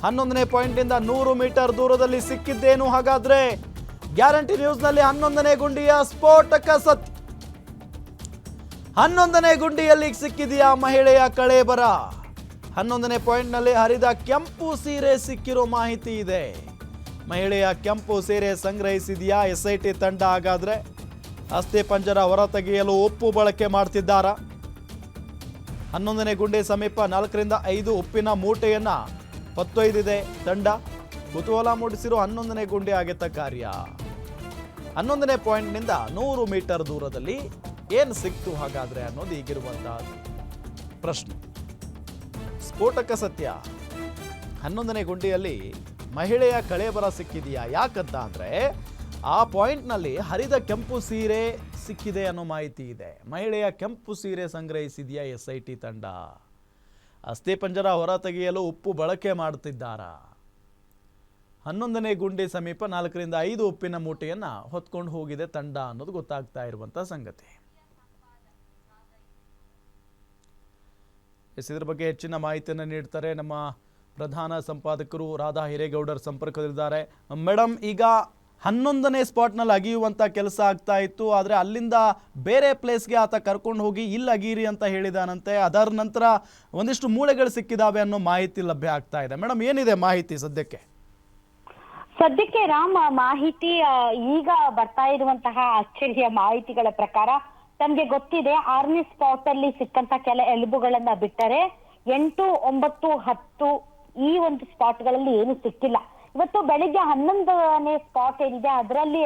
11ನೇ ಪಾಯಿಂಟ್ನಿಂದ 100 metre ದೂರದಲ್ಲಿ ಸಿಕ್ಕಿದ್ದೇನು ಹಾಗಾದ್ರೆ? Guarantee ನ್ಯೂಸ್ನಲ್ಲಿ 11ನೇ ಗುಂಡಿಯ ಸ್ಫೋಟಕ ಸತ್ಯ. 11ನೇ ಗುಂಡಿಯಲ್ಲಿ ಸಿಕ್ಕಿದೆಯಾ ಮಹಿಳೆಯ ಕಳೇಬರ? 11ನೇ ಪಾಯಿಂಟ್ನಲ್ಲಿ ಹರಿದ ಕೆಂಪು ಸೀರೆ ಸಿಕ್ಕಿರೋ ಮಾಹಿತಿ ಇದೆ. ಮಹಿಳೆಯ ಕೆಂಪು ಸೀರೆ ಸಂಗ್ರಹಿಸಿದೆಯಾ SIT ತಂಡ? ಹಾಗಾದ್ರೆ ಅಸ್ಥಿ ಪಂಜರ ಹೊರತೆಗೆಯಲು ಉಪ್ಪು ಬಳಕೆ ಮಾಡ್ತಿದ್ದಾರಾ? 11ನೇ ಗುಂಡಿ ಸಮೀಪ 4 ರಿಂದ 5 ಉಪ್ಪಿನ ಮೂಟೆಯನ್ನ ಹೊತ್ತೊಯ್ದಿದೆ ತಂಡ. ಕುತೂಹಲ ಮೂಡಿಸಿರೋ 11ನೇ ಗುಂಡಿ ಆಗೇತ ಕಾರ್ಯ. 11ನೇ ಪಾಯಿಂಟ್ನಿಂದ 100 ಮೀಟರ್ ದೂರದಲ್ಲಿ ಏನು ಸಿಕ್ತು ಹಾಗಾದ್ರೆ ಅನ್ನೋದು ಈಗಿರುವಂತಹ ಪ್ರಶ್ನೆ. ಸ್ಫೋಟಕ ಸತ್ಯ. 11ನೇ ಗುಂಡಿಯಲ್ಲಿ ಮಹಿಳೆಯ ಕಳೇಬರ ಸಿಕ್ಕಿದೆಯಾ? ಯಾಕಂತ ಅಂದ್ರೆ ಆ ಪಾಯಿಂಟ್ನಲ್ಲಿ ಹರಿದ ಕೆಂಪು ಸೀರೆ ಸಿಕ್ಕಿದೆ ಅನ್ನೋ ಮಾಹಿತಿ ಇದೆ. ಮಹಿಳೆಯ ಕೆಂಪು ಸೀರೆ ಸಂಗ್ರಹಿಸಿದೆಯಾ SIT ತಂಡ? ಅಸ್ಥಿ ಪಂಜರ ಹೊರ ತೆಗೆಯಲು ಉಪ್ಪು ಬಳಕೆ ಮಾಡುತ್ತಿದ್ದಾರಾ? 11ನೇ ಗುಂಡಿ ಸಮೀಪ 4 ರಿಂದ 5 ಉಪ್ಪಿನ ಮೂಟೆಯನ್ನ ಹೊತ್ಕೊಂಡು ಹೋಗಿದೆ ತಂಡ ಅನ್ನೋದು ಗೊತ್ತಾಗ್ತಾ ಇರುವಂತಹ ಸಂಗತಿ. ಇದರ ಬಗ್ಗೆ ಹೆಚ್ಚಿನ ಮಾಹಿತಿಯನ್ನು ನೀಡ್ತಾರೆ ನಮ್ಮ ಪ್ರಧಾನ ಸಂಪಾದಕರು ರಾಧಾ ಹಿರೇಗೌಡರ ಸಂಪರ್ಕದಲ್ಲಿದ್ದಾರೆ. ಮೇಡಮ್, ಈಗ 11ನೇ ಸ್ಪಾಟ್ನಲ್ಲಿ ಅಗಿಯುವಂಥ ಕೆಲಸ ಆಗ್ತಾ ಇತ್ತು, ಆದರೆ ಅಲ್ಲಿಂದ ಬೇರೆ ಪ್ಲೇಸ್ಗೆ ಆತ ಕರ್ಕೊಂಡು ಹೋಗಿ ಇಲ್ಲಿ ಅಗೀರಿ ಅಂತ ಹೇಳಿದಾನಂತೆ. ಅದರ ನಂತರ ಒಂದಿಷ್ಟು ಮೂಳೆಗಳು ಸಿಕ್ಕಿದಾವೆ ಅನ್ನೋ ಮಾಹಿತಿ ಲಭ್ಯ ಆಗ್ತಾ ಇದೆ. ಮೇಡಮ್, ಏನಿದೆ ಮಾಹಿತಿ ಸದ್ಯಕ್ಕೆ? ರಾಮ್, ಮಾಹಿತಿ ಈಗ ಬರ್ತಾ ಇರುವಂತಹ ಅಚ್ಚರಿಯ ಮಾಹಿತಿಗಳ ಪ್ರಕಾರ ತಮ್ಗೆ ಗೊತ್ತಿದೆ, 6ನೇ ಸ್ಪಾಟ್ ಅಲ್ಲಿ ಸಿಕ್ಕಂತ ಕೆಲ ಎಲುಬುಗಳನ್ನ ಬಿಟ್ಟರೆ 8, 9, 10 ಈ ಒಂದು ಸ್ಪಾಟ್ಗಳಲ್ಲಿ ಏನು ಸಿಕ್ಕಿಲ್ಲ. ಇವತ್ತು ಬೆಳಿಗ್ಗೆ 11ನೇ ಸ್ಪಾಟ್ ಏನಿದೆ ಅದರಲ್ಲಿ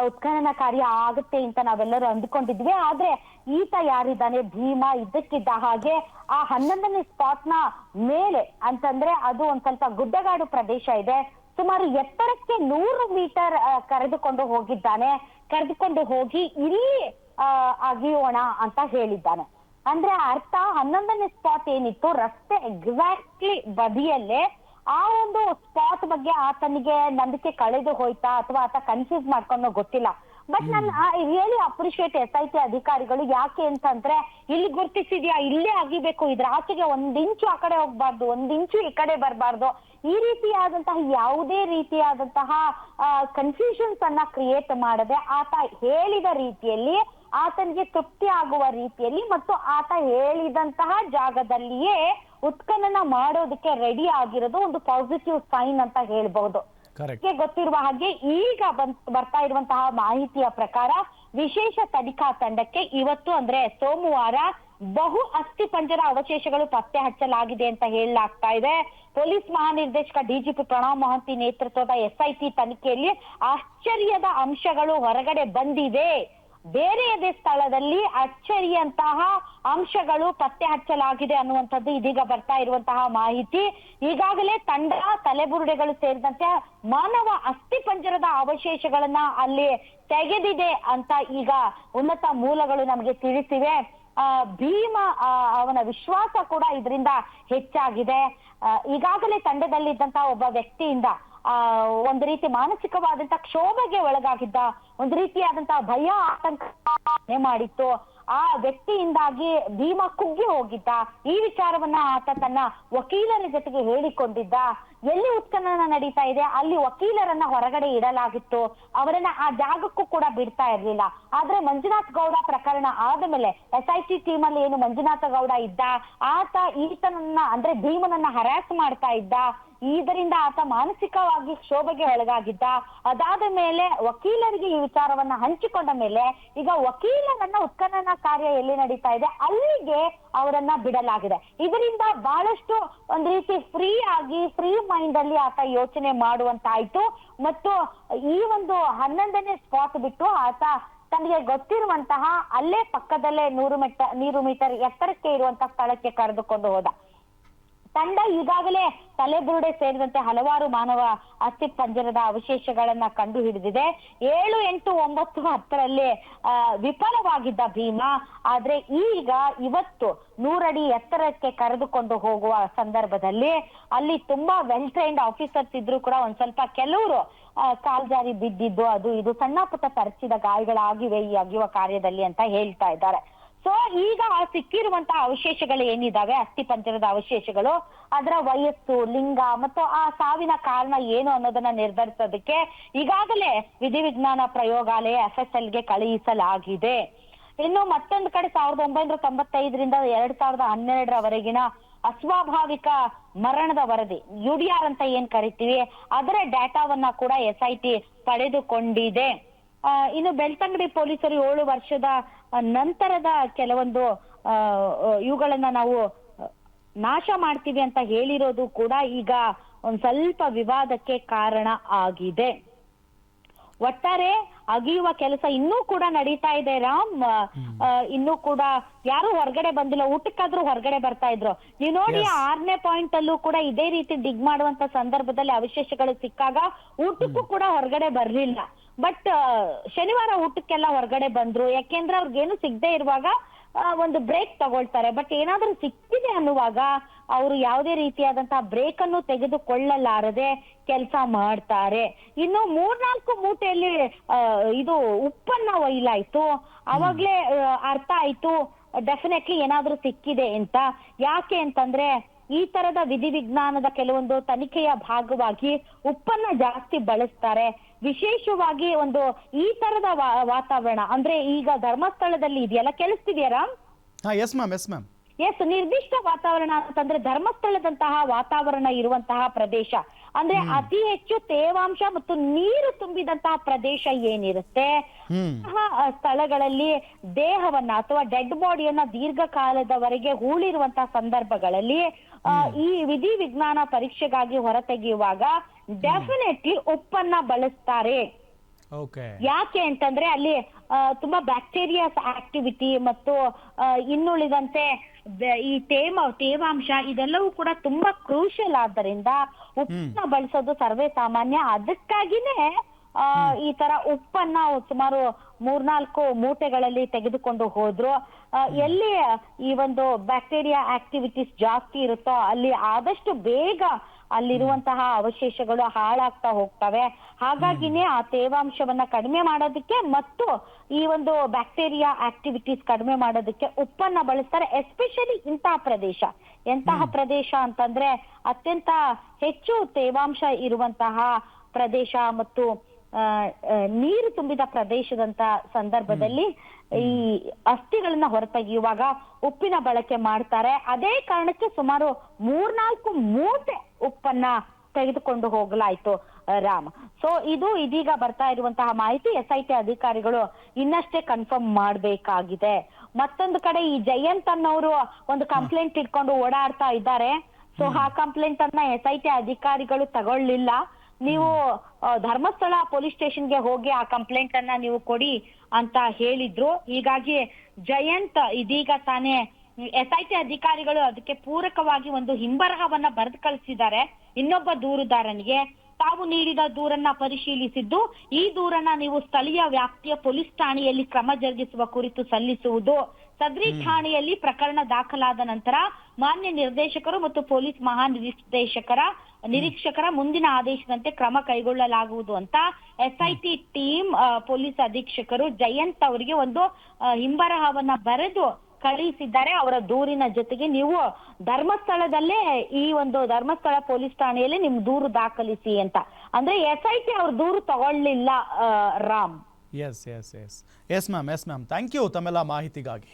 ಉತ್ಖನನ ಕಾರ್ಯ ಆಗುತ್ತೆ ಅಂತ ನಾವೆಲ್ಲರೂ ಅಂದುಕೊಂಡಿದ್ವಿ. ಆದ್ರೆ ಈತ ಯಾರಿದ್ದಾನೆ ಭೀಮಾ, ಇದ್ದಕ್ಕಿದ್ದ ಹಾಗೆ ಆ 11ನೇ ಸ್ಪಾಟ್ ನ ಮೇಲೆ ಅಂತಂದ್ರೆ ಅದು ಒಂದ್ ಸ್ವಲ್ಪ ಗುಡ್ಡಗಾಡು ಪ್ರದೇಶ ಇದೆ. ಸುಮಾರು ಎತ್ತರಕ್ಕೆ 100 ಮೀಟರ್ ಕರೆದುಕೊಂಡು ಹೋಗಿದ್ದಾನೆ. ಕರೆದುಕೊಂಡು ಹೋಗಿ ಇಲ್ಲಿ ಅಗಿಯೋಣ ಅಂತ ಹೇಳಿದ್ದಾನೆ. ಅಂದ್ರೆ ಅರ್ಥ 11ನೇ ಸ್ಪಾಟ್ ಏನಿತ್ತು ರಸ್ತೆ ಎಕ್ಸಾಕ್ಟ್ಲಿ ಬದಿಯಲ್ಲೇ, ಆ ಒಂದು ಸ್ಪಾಟ್ ಬಗ್ಗೆ ಆತನಿಗೆ ನಂಬಿಕೆ ಕಳೆದು ಹೋಯ್ತಾ ಅಥವಾ ಆತ ಕನ್ಫ್ಯೂಸ್ ಮಾಡ್ಕೊಂಡೋ ಗೊತ್ತಿಲ್ಲ. ಬಟ್ ನಾನು ರಿಯಲಿ ಅಪ್ರಿಶಿಯೇಟ್ SIT ಅಧಿಕಾರಿಗಳು. ಯಾಕೆ ಅಂತಂದ್ರೆ ಇಲ್ಲಿ ಗುರ್ತಿಸಿದ್ಯಾ, ಇಲ್ಲೇ ಅಗಿಬೇಕು, ಇದ್ರ ಆಚೆಗೆ 1 ಇಂಚು ಆ ಕಡೆ ಹೋಗ್ಬಾರ್ದು, 1 ಇಂಚು ಈ ಕಡೆ ಬರಬಾರ್ದು, ಈ ರೀತಿಯಾದಂತಹ ಯಾವುದೇ ರೀತಿಯಾದಂತಹ ಕನ್ಫ್ಯೂಷನ್ಸ್ ಅನ್ನ ಕ್ರಿಯೇಟ್ ಮಾಡದೆ ಆತ ಹೇಳಿದ ರೀತಿಯಲ್ಲಿ, ಆತನಿಗೆ ತೃಪ್ತಿ ಆಗುವ ರೀತಿಯಲ್ಲಿ ಮತ್ತು ಆತ ಹೇಳಿದಂತಹ ಜಾಗದಲ್ಲಿಯೇ ಉತ್ಖನನ ಮಾಡೋದಕ್ಕೆ ರೆಡಿ ಆಗಿರೋದು ಒಂದು ಪಾಸಿಟಿವ್ ಸೈನ್ ಅಂತ ಹೇಳ್ಬಹುದು. ಗೊತ್ತಿರುವ ಹಾಗೆ ಈಗ ಬರ್ತಾ ಇರುವಂತಹ ಮಾಹಿತಿಯ ಪ್ರಕಾರ ವಿಶೇಷ ತನಿಖಾ ತಂಡಕ್ಕೆ ಇವತ್ತು ಅಂದ್ರೆ ಸೋಮವಾರ ಬಹು ಅಸ್ಥಿ ಪಂಜರ ಅವಶೇಷಗಳು ಪತ್ತೆ ಹಚ್ಚಲಾಗಿದೆ ಅಂತ ಹೇಳಲಾಗ್ತಾ ಇದೆ. ಪೊಲೀಸ್ ಮಹಾನಿರ್ದೇಶಕ DGP ಪ್ರಣವ್ ಮೊಹಂತಿ ನೇತೃತ್ವದ SIT ತನಿಖೆಯಲ್ಲಿ ಆಶ್ಚರ್ಯದ ಅಂಶಗಳು ಹೊರಗಡೆ ಬಂದಿವೆ. ಬೇರೆಯದೇ ಸ್ಥಳದಲ್ಲಿ ಅಚ್ಚರಿಯಂತಹ ಅಂಶಗಳು ಪತ್ತೆ ಹಚ್ಚಲಾಗಿದೆ ಅನ್ನುವಂಥದ್ದು ಇದೀಗ ಬರ್ತಾ ಇರುವಂತಹ ಮಾಹಿತಿ. ಈಗಾಗಲೇ ತಂಡ ತಲೆಬುರುಡೆಗಳು ಸೇರಿದಂತೆ ಮಾನವ ಅಸ್ಥಿ ಪಂಜರದ ಅವಶೇಷಗಳನ್ನ ಅಲ್ಲಿ ತೆಗೆದಿದೆ ಅಂತ ಈಗ ಉನ್ನತ ಮೂಲಗಳು ನಮಗೆ ತಿಳಿಸಿವೆ. ಭೀಮ ಅವನ ವಿಶ್ವಾಸ ಕೂಡ ಇದರಿಂದ ಹೆಚ್ಚಾಗಿದೆ. ಈಗಾಗಲೇ ತಂಡದಲ್ಲಿದ್ದಂತಹ ಒಬ್ಬ ವ್ಯಕ್ತಿಯಿಂದ ಒಂದು ರೀತಿ ಮಾನಸಿಕವಾದಂತಹ ಕ್ಷೋಭೆಗೆ ಒಳಗಾಗಿದ್ದ, ಒಂದು ರೀತಿಯಾದಂತಹ ಭಯ ಆತಂಕ ಮಾಡಿತ್ತು. ಆ ವ್ಯಕ್ತಿಯಿಂದಾಗಿ ಭೀಮ ಕುಗ್ಗಿ ಹೋಗಿದ್ದ. ಈ ವಿಚಾರವನ್ನ ಆತ ತನ್ನ ವಕೀಲರ ಜೊತೆಗೆ ಹೇಳಿಕೊಂಡಿದ್ದ. ಎಲ್ಲಿ ಉತ್ಖನನ ನಡೀತಾ ಇದೆ ಅಲ್ಲಿ ವಕೀಲರನ್ನ ಹೊರಗಡೆ ಇಡಲಾಗಿತ್ತು. ಅವರನ್ನ ಆ ಜಾಗಕ್ಕೂ ಕೂಡ ಬಿಡ್ತಾ ಇರ್ಲಿಲ್ಲ. ಆದ್ರೆ ಮಂಜುನಾಥ್ ಗೌಡ ಪ್ರಕರಣ ಆದ ಮೇಲೆ SIT ಟೀಮ್ ಅಲ್ಲಿ ಏನು ಮಂಜುನಾಥ ಗೌಡ ಇದ್ದ, ಆತ ಈತನನ್ನ ಅಂದ್ರೆ ಭೀಮನನ್ನ ಹರಾಸ್ ಮಾಡ್ತಾ ಇದ್ದ. ಇದರಿಂದ ಆತ ಮಾನಸಿಕವಾಗಿ ಕ್ಷೋಭೆಗೆ ಒಳಗಾಗಿದ್ದ. ಅದಾದ ಮೇಲೆ ವಕೀಲರಿಗೆ ಈ ವಿಚಾರವನ್ನ ಹಂಚಿಕೊಂಡ ಮೇಲೆ ಈಗ ವಕೀಲರನ್ನ ಉತ್ಖನನ ಕಾರ್ಯ ಎಲ್ಲಿ ನಡೀತಾ ಇದೆ ಅಲ್ಲಿಗೆ ಅವರನ್ನ ಬಿಡಲಾಗಿದೆ. ಇದರಿಂದ ಬಹಳಷ್ಟು ಒಂದ್ ರೀತಿ ಫ್ರೀ ಮೈಂಡ್ ಅಲ್ಲಿ ಆತ ಯೋಚನೆ ಮಾಡುವಂತಾಯ್ತು. ಮತ್ತು ಈ ಒಂದು 11ನೇ ಸ್ಪಾಟ್ ಬಿಟ್ಟು ಆತ ತನಗೆ ಗೊತ್ತಿರುವಂತಹ ಅಲ್ಲೇ ಪಕ್ಕದಲ್ಲೇ 100 ಮೀಟರ್ ಎತ್ತರಕ್ಕೆ ಇರುವಂತಹ ಸ್ಥಳಕ್ಕೆ ಕರೆದುಕೊಂಡು ಹೋದ. ತಂಡ ಈಗಾಗಲೇ ತಲೆಬುರುಡೆ ಸೇರಿದಂತೆ ಹಲವಾರು ಮಾನವ ಅಸ್ಥಿ ಪಂಜರದ ಅವಶೇಷಗಳನ್ನ ಕಂಡು ಹಿಡಿದಿದೆ. 7, 8, 9, 10ರಲ್ಲಿ ವಿಫಲವಾಗಿದ್ದ ಭೀಮ. ಆದ್ರೆ ಈಗ ಇವತ್ತು 100 ಅಡಿ ಎತ್ತರಕ್ಕೆ ಕರೆದುಕೊಂಡು ಹೋಗುವ ಸಂದರ್ಭದಲ್ಲಿ ಅಲ್ಲಿ ತುಂಬಾ ವೆಲ್ ಟ್ರೈನ್ಡ್ ಆಫೀಸರ್ಸ್ ಇದ್ರು ಕೂಡ ಒಂದ್ ಸ್ವಲ್ಪ ಕೆಲವರು ಕಾಲ್ಜಾರಿ ಬಿದ್ದಿದ್ದು, ಅದು ಇದು ಸಣ್ಣ ಪುಟ್ಟ ತರಚಿದ ಗಾಯಗಳಾಗಿವೆ ಈ ಅಗಿಯುವ ಕಾರ್ಯದಲ್ಲಿ ಅಂತ ಹೇಳ್ತಾ ಇದ್ದಾರೆ. ಸೊ ಈಗ ಸಿಕ್ಕಿರುವಂತಹ ಅವಶೇಷಗಳು ಏನಿದಾವೆ, ಅಸ್ಥಿ ಪಂಜರದ ಅವಶೇಷಗಳು, ಅದರ ವಯಸ್ಸು, ಲಿಂಗ ಮತ್ತು ಆ ಸಾವಿನ ಕಾರಣ ಏನು ಅನ್ನೋದನ್ನ ನಿರ್ಧರಿಸೋದಕ್ಕೆ ಈಗಾಗಲೇ ವಿಧಿವಿಜ್ಞಾನ ಪ್ರಯೋಗಾಲಯ FSLಗೆ ಕಳುಹಿಸಲಾಗಿದೆ. ಇನ್ನು ಮತ್ತೊಂದು ಕಡೆ 1995ರಿಂದ 2012ರವರೆಗಿನ ಅಸ್ವಾಭಾವಿಕ ಮರಣದ ವರದಿ, UDR ಅಂತ ಏನ್ ಕರಿತೀವಿ, ಅದರ ಡಾಟಾವನ್ನ ಕೂಡ SIT ಪಡೆದುಕೊಂಡಿದೆ. ಇನ್ನು ಬೆಳ್ತಂಗಡಿ ಪೊಲೀಸರು 7 ವರ್ಷದ ನಂತರದ ಕೆಲವೊಂದು ಇವುಗಳನ್ನ ನಾವು ನಾಶ ಮಾಡ್ತೀವಿ ಅಂತ ಹೇಳಿರೋದು ಕೂಡ ಈಗ ಒಂದ್ ಸ್ವಲ್ಪ ವಿವಾದಕ್ಕೆ ಕಾರಣ ಆಗಿದೆ. ಒಟ್ಟಾರೆ ಅಗಿಯುವ ಕೆಲಸ ಇನ್ನೂ ಕೂಡ ನಡೀತಾ ಇದೆ ರಾಮ್. ಇನ್ನೂ ಕೂಡ ಯಾರು ಹೊರಗಡೆ ಬಂದಿಲ್ಲ, ಊಟಕ್ಕಾದ್ರೂ ಹೊರಗಡೆ ಬರ್ತಾ ಇದ್ರು. ನೀವು ನೋಡಿ 6ನೇ ಪಾಯಿಂಟ್ ಅಲ್ಲೂ ಕೂಡ ಇದೇ ರೀತಿ ಡಿಗ್ ಮಾಡುವಂತ ಸಂದರ್ಭದಲ್ಲಿ ಅವಶೇಷಗಳು ಸಿಕ್ಕಾಗ ಊಟಕ್ಕೂ ಕೂಡ ಹೊರಗಡೆ ಬರ್ಲಿಲ್ಲ. ಬಟ್ ಶನಿವಾರ ಊಟಕ್ಕೆಲ್ಲ ಹೊರಗಡೆ ಬಂದ್ರು, ಯಾಕೆಂದ್ರೆ ಅವ್ರಿಗೇನು ಸಿಗದೆ ಇರುವಾಗ ಒಂದು ಬ್ರೇಕ್ ತಗೊಳ್ತಾರೆ. ಬಟ್ ಏನಾದ್ರೂ ಸಿಕ್ಕಿದೆ ಅನ್ನುವಾಗ ಅವರು ಯಾವುದೇ ರೀತಿಯಾದಂತಹ ಬ್ರೇಕ್ ಅನ್ನು ತೆಗೆದುಕೊಳ್ಳಲಾರದೆ ಕೆಲಸ ಮಾಡ್ತಾರೆ. ಇನ್ನು 3-4 ಮೂಟೆಯಲ್ಲಿ ಇದು ಉಪ್ಪನ್ನ ಒಯ್ಲಾಯ್ತು. ಅವಾಗ್ಲೇ ಅರ್ಥ ಆಯ್ತು ಡೆಫಿನೆಟ್ಲಿ ಏನಾದ್ರೂ ಸಿಕ್ಕಿದೆ ಅಂತ. ಯಾಕೆ ಅಂತಂದ್ರೆ ಈ ತರದ ವಿಧಿವಿಜ್ಞಾನದ ಕೆಲವೊಂದು ತನಿಖೆಯ ಭಾಗವಾಗಿ ಉಪ್ಪನ್ನ ಜಾಸ್ತಿ ಬಳಸ್ತಾರೆ. ವಿಶೇಷವಾಗಿ ಒಂದು ಈ ತರದ ವಾತಾವರಣ ಅಂದ್ರೆ ಈಗ ಧರ್ಮಸ್ಥಳದಲ್ಲಿ ಇದೆಯಲ್ಲ, ಕೇಳಿಸ್ತಿದ್ಯಾ ರಾಮ್? Yes ma'am. ಎಸ್, ನಿರ್ದಿಷ್ಟ ವಾತಾವರಣ ಅಂತಂದ್ರೆ ಧರ್ಮಸ್ಥಳದಂತಹ ವಾತಾವರಣ ಇರುವಂತಹ ಪ್ರದೇಶ ಅಂದ್ರೆ ಅತಿ ಹೆಚ್ಚು ತೇವಾಂಶ ಮತ್ತು ನೀರು ತುಂಬಿದಂತಹ ಪ್ರದೇಶ ಏನಿರುತ್ತೆ, ಸ್ಥಳಗಳಲ್ಲಿ ದೇಹವನ್ನ ಅಥವಾ ಡೆಡ್ ಬಾಡಿಯನ್ನ ದೀರ್ಘಕಾಲದವರೆಗೆ ಹೂಳಿರುವಂತಹ ಸಂದರ್ಭಗಳಲ್ಲಿ ಈ ವಿಧಿವಿಜ್ಞಾನ ಪರೀಕ್ಷೆಗಾಗಿ ಹೊರತೆಗೆಯುವಾಗ ಡೆಫಿನೆಟ್ಲಿ ಉಪ್ಪನ್ನ ಬಳಸ್ತಾರೆ. ಯಾಕೆ ಅಂತಂದ್ರೆ ಅಲ್ಲಿ ತುಂಬಾ ಬ್ಯಾಕ್ಟೀರಿಯಾಸ್ ಆಕ್ಟಿವಿಟಿ ಮತ್ತು ಇನ್ನುಳಿದಂತೆ ಈ ತೇವಾಂಶ ಇದೆಲ್ಲವೂ ಕೂಡ ತುಂಬಾ ಕ್ರೂಷಿಯಲ್ ಆದ್ದರಿಂದ ಉಪ್ಪನ್ನ ಬಳಸೋದು ಸರ್ವೇ ಸಾಮಾನ್ಯ. ಅದಕ್ಕಾಗಿನೇ ಈ ತರ ಉಪ್ಪನ್ನ ಸುಮಾರು 3-4 ಮೂಟೆಗಳಲ್ಲಿ ತೆಗೆದುಕೊಂಡು ಹೋದ್ರು. ಎಲ್ಲಿ ಈ ಒಂದು ಬ್ಯಾಕ್ಟೀರಿಯಾ ಆಕ್ಟಿವಿಟೀಸ್ ಜಾಸ್ತಿ ಇರುತ್ತೋ ಅಲ್ಲಿ ಆದಷ್ಟು ಬೇಗ ಅಲ್ಲಿರುವಂತಹ ಅವಶೇಷಗಳು ಹಾಳಾಗ್ತಾ ಹೋಗ್ತವೆ. ಹಾಗಾಗಿನೇ ಆ ತೇವಾಂಶವನ್ನ ಕಡಿಮೆ ಮಾಡೋದಕ್ಕೆ ಮತ್ತು ಈ ಒಂದು ಬ್ಯಾಕ್ಟೀರಿಯಾ ಆಕ್ಟಿವಿಟೀಸ್ ಕಡಿಮೆ ಮಾಡೋದಕ್ಕೆ ಉಪ್ಪನ್ನ ಬಳಸ್ತಾರೆ. ಎಸ್ಪೆಷಲಿ ಎಂತಹ ಪ್ರದೇಶ ಅಂತಂದ್ರೆ ಅತ್ಯಂತ ಹೆಚ್ಚು ತೇವಾಂಶ ಇರುವಂತಹ ಪ್ರದೇಶ ಮತ್ತು ನೀರು ತುಂಬಿದ ಪ್ರದೇಶದಂತ ಸಂದರ್ಭದಲ್ಲಿ ಈ ಅಸ್ಥಿಗಳನ್ನ ಹೊರತೆಗೆಯುವಾಗ ಉಪ್ಪಿನ ಬಳಕೆ ಮಾಡ್ತಾರೆ. ಅದೇ ಕಾರಣಕ್ಕೆ ಸುಮಾರು 3-4 ಮೂಟೆ ಉಪ್ಪನ್ನ ತೆಗೆದುಕೊಂಡು ಹೋಗಲಾಯ್ತು ರಾಮ್. ಸೊ ಇದು ಇದೀಗ ಬರ್ತಾ ಇರುವಂತಹ ಮಾಹಿತಿ. SIT ಅಧಿಕಾರಿಗಳು ಇನ್ನಷ್ಟೇ ಕನ್ಫರ್ಮ್ ಮಾಡ್ಬೇಕಾಗಿದೆ. ಮತ್ತೊಂದು ಕಡೆ ಈ ಜಯಂತ್ ಅನ್ನೋರು ಒಂದು ಕಂಪ್ಲೇಂಟ್ ಇಟ್ಕೊಂಡು ಓಡಾಡ್ತಾ ಇದ್ದಾರೆ. ಸೊ ಆ ಕಂಪ್ಲೇಂಟ್ ಅನ್ನ SIT ಅಧಿಕಾರಿಗಳು ತಗೊಳ್ಳಿಲ್ಲ. ನೀವು ಧರ್ಮಸ್ಥಳ ಪೊಲೀಸ್ ಸ್ಟೇಷನ್ಗೆ ಹೋಗಿ ಆ ಕಂಪ್ಲೇಂಟ್ ಅನ್ನ ನೀವು ಕೊಡಿ ಅಂತ ಹೇಳಿದ್ರು. ಹೀಗಾಗಿ ಜಯಂತ್ ಇದೀಗ ತಾನೇ SIT ಅಧಿಕಾರಿಗಳು ಅದಕ್ಕೆ ಪೂರಕವಾಗಿ ಒಂದು ಹಿಂಬರಹವನ್ನ ಬರೆದು ಕಳಿಸಿದ್ದಾರೆ ಇನ್ನೊಬ್ಬ ದೂರುದಾರನಿಗೆ. ತಾವು ನೀಡಿದ ದೂರನ್ನ ಪರಿಶೀಲಿಸಿದ್ದು, ಈ ದೂರನ್ನ ನೀವು ಸ್ಥಳೀಯ ವ್ಯಾಪ್ತಿಯ ಪೊಲೀಸ್ ಠಾಣೆಯಲ್ಲಿ ಕ್ರಮ ಜರುಗಿಸುವ ಕುರಿತು ಸಲ್ಲಿಸುವುದು. ಸದರಿ ಠಾಣೆಯಲ್ಲಿ ಪ್ರಕರಣ ದಾಖಲಾದ ನಂತರ ಮಾನ್ಯ ನಿರ್ದೇಶಕರು ಮತ್ತು ಪೊಲೀಸ್ ನಿರೀಕ್ಷಕರ ಮುಂದಿನ ಆದೇಶದಂತೆ ಕ್ರಮ ಕೈಗೊಳ್ಳಲಾಗುವುದು ಅಂತ SIT ಟೀಮ್ ಪೊಲೀಸ್ ಅಧೀಕ್ಷಕರು ಜಯಂತ್ ಅವರಿಗೆ ಒಂದು ಹಿಂಬರಹವನ್ನ ಬರೆದು ಕಳುಹಿಸಿದ್ದಾರೆ. ಅವರ ದೂರಿನ ಜೊತೆಗೆ ನೀವು ಧರ್ಮಸ್ಥಳದಲ್ಲೇ ಈ ಒಂದು ಧರ್ಮಸ್ಥಳ ಪೊಲೀಸ್ ಠಾಣೆಯಲ್ಲಿ ನಿಮ್ ದೂರು ದಾಖಲಿಸಿ ಅಂತ. ಅಂದ್ರೆ SIT ಅವ್ರ ದೂರು ತಗೊಳ್ಳಿಲ್ಲ Ram. Yes ma'am. Thank you ತಮ್ಮೆಲ್ಲ ಮಾಹಿತಿಗಾಗಿ.